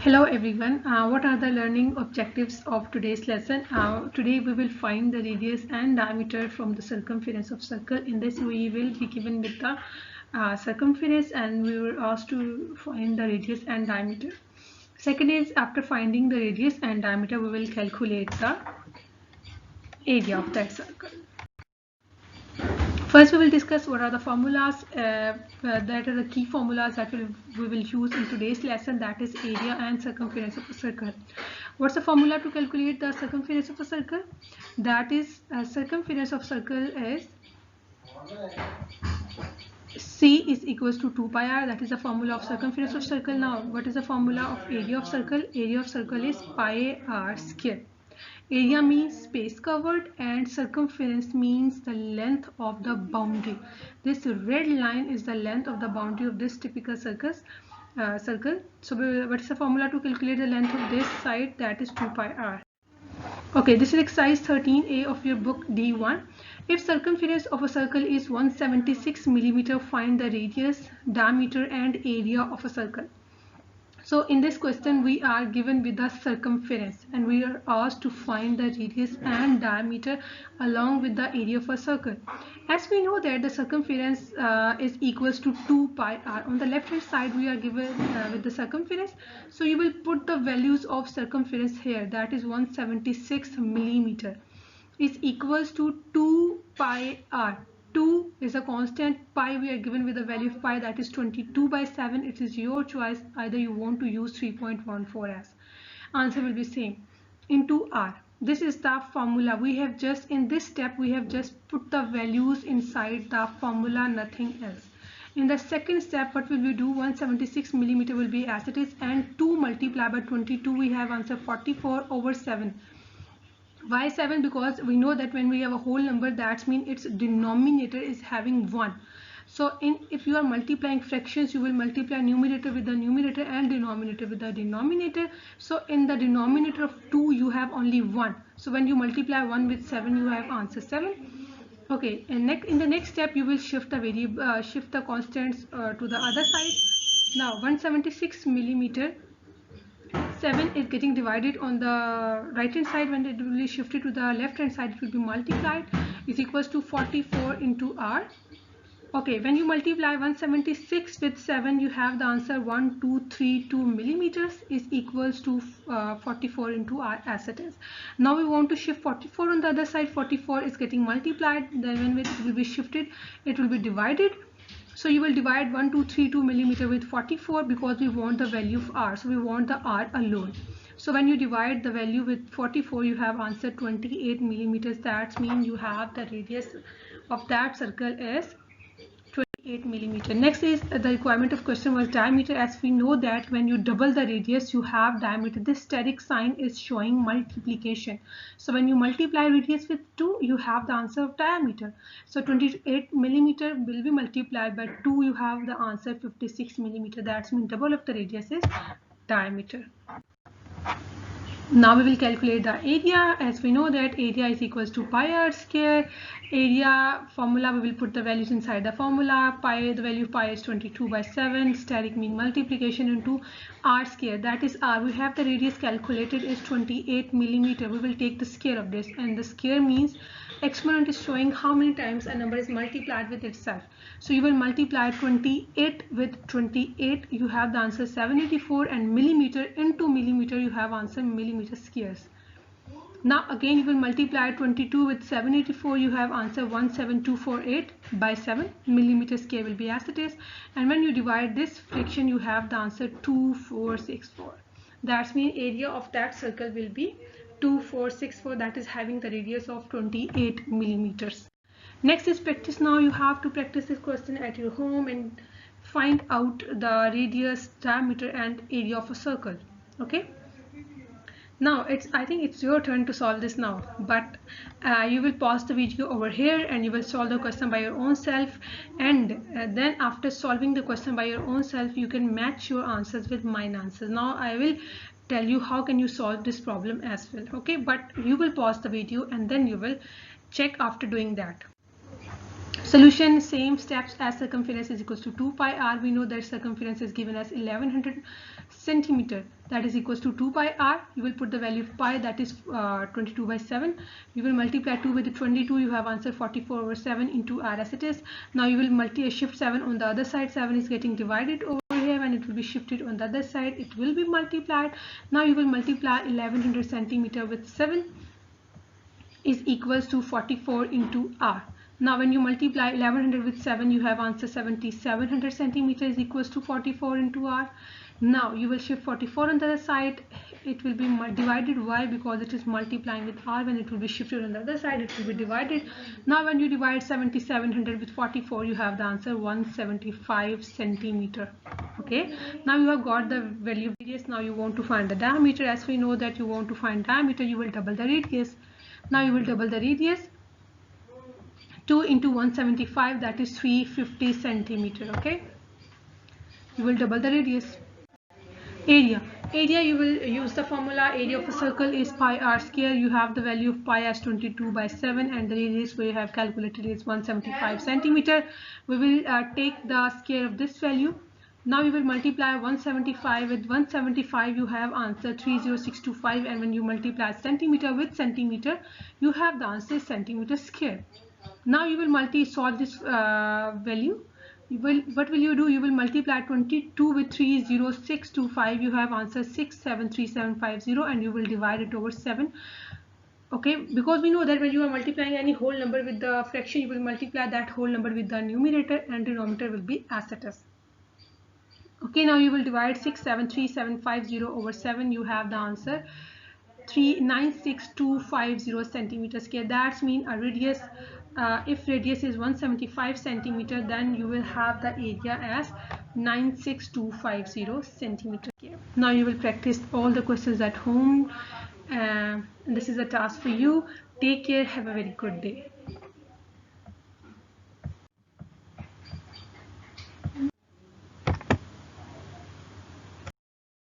Hello everyone. What are the learning objectives of today's lesson? Today we will find the radius and diameter from the circumference of circle. In this we will be given with the circumference and we were asked to find the radius and diameter. Second is, after finding the radius and diameter, we will calculate the area of that circle. First, we will discuss what are the formulas that are the key formulas that we will use in today's lesson, that is area and circumference of a circle. What's the formula to calculate the circumference of a circle? That is circumference of circle is C is equals to 2 pi r. That is the formula of circumference of circle. Now, what is the formula of area of circle? Area of circle is pi r square. Area means space covered and circumference means the length of the boundary. This red line is the length of the boundary of this typical circle. So what is the formula to calculate the length of this side? That is 2 pi r. Okay, this is exercise 13a of your book D1. If circumference of a circle is 176 millimeter, find the radius, diameter and area of a circle. So in this question we are given with the circumference and we are asked to find the radius and diameter along with the area of a circle. As we know that the circumference is equals to 2 pi r. On the left hand side we are given with the circumference. So you will put the values of circumference here, that is 176 millimeter is equals to 2 pi r. 2 is a constant, pi we are given with a value of pi, that is 22 by 7. It is your choice, either you want to use 3.14 as. Answer will be same into r. This is the formula. We have just in this step we have just put the values inside the formula, nothing else. In the second step, what will we do? 176 millimeter will be as it is, and 2 multiplied by 22, we have answer 44 over 7. Why 7? Because we know that when we have a whole number, that means its denominator is having 1. So if you are multiplying fractions, you will multiply numerator with the numerator and denominator with the denominator. So in the denominator of 2 you have only 1. So when you multiply 1 with 7, you have answer 7. Okay, and in the next step you will shift the variable, shift the constants to the other side. Now 176 millimeter, 7 is getting divided on the right hand side. When it will be shifted to the left hand side, it will be multiplied, is equals to 44 into r. Okay, when you multiply 176 with 7, you have the answer 1232 millimeters is equals to 44 into r as it is. Now we want to shift 44 on the other side. 44 is getting multiplied, then when it will be shifted, it will be divided. So you will divide 1232 millimeter with 44 because we want the value of r. So we want the r alone. So when you divide the value with 44, you have answer 28 millimeters. That means you have the radius of that circle is 28 millimeter. Next is the requirement of question was diameter. As we know that when you double the radius, you have diameter. This steric sign is showing multiplication. So when you multiply radius with 2, you have the answer of diameter. So 28 millimeter will be multiplied by 2. You have the answer 56 millimeter. That means double of the radius is diameter. Now we will calculate the area. As we know that area is equals to pi r square. Area formula, we will put the values inside the formula. Pi, the value of pi is 22 by 7. Steric mean multiplication into r square, that is r. We have the radius calculated is 28 millimeter. We will take the square of this, and the square means exponent is showing how many times a number is multiplied with itself. So you will multiply 28 with 28, you have the answer 784, and millimeter into millimeter, you have answer millimeter squares. Now again you will multiply 22 with 784, you have answer 17248 by 7. Millimeter square will be as it is, and when you divide this fraction, you have the answer 2464. That means area of that circle will be 2464, that is having the radius of 28 millimeters. Next is practice. Now you have to practice this question at your home and find out the radius, diameter and area of a circle. Okay, now I think it's your turn to solve this now, but you will pause the video over here and you will solve the question by your own self, and then after solving the question by your own self, you can match your answers with mine answers. Now I will tell you how can you solve this problem as well. Okay, but you will pause the video and then you will check after doing that. Solution, same steps as circumference is equals to 2 pi r. We know that circumference is given as 1100 centimeter, that is equals to 2 pi r. You will put the value of pi, that is 22 by 7. You will multiply 2 with the 22, you have answer 44 over 7 into r as it is. Now you will shift 7 on the other side. 7 is getting divided over here and it will be shifted on the other side. It will be multiplied. Now you will multiply 1100 centimeter with 7 is equals to 44 into r. Now when you multiply 1100 with 7, you have answer 7700 centimeter is equals to 44 into r. Now you will shift 44 on the other side. It will be divided. Why? Because it is multiplying with r. When it will be shifted on the other side, it will be divided. Now when you divide 7700 with 44, you have the answer 175 centimeter. Okay, now you have got the value of radius. Now you want to find the diameter. As we know that you want to find diameter, you will double the radius. Now you will double the radius. 2 into 175, that is 350 centimeter. Okay, you will double the radius. Area, you will use the formula. Area of a circle is pi r square. You have the value of pi as 22 by 7 and the radius we have calculated is 175 centimeter. We will take the square of this value. Now you will multiply 175 with 175, you have answer 30625, and when you multiply centimeter with centimeter, you have the answer centimeter square. Now you will solve this value. What will you do? You will multiply 22 with 30625, you have answer 673750, and you will divide it over 7. Okay, because we know that when you are multiplying any whole number with the fraction, you will multiply that whole number with the numerator and denominator will be as it is. Okay, now you will divide 673750 over 7, you have the answer 396250 centimeter square. That's mean a radius, if radius is 175 centimeter, then you will have the area as 96250 centimeter square. Now you will practice all the questions at home. This is a task for you. Take care. Have a very good day.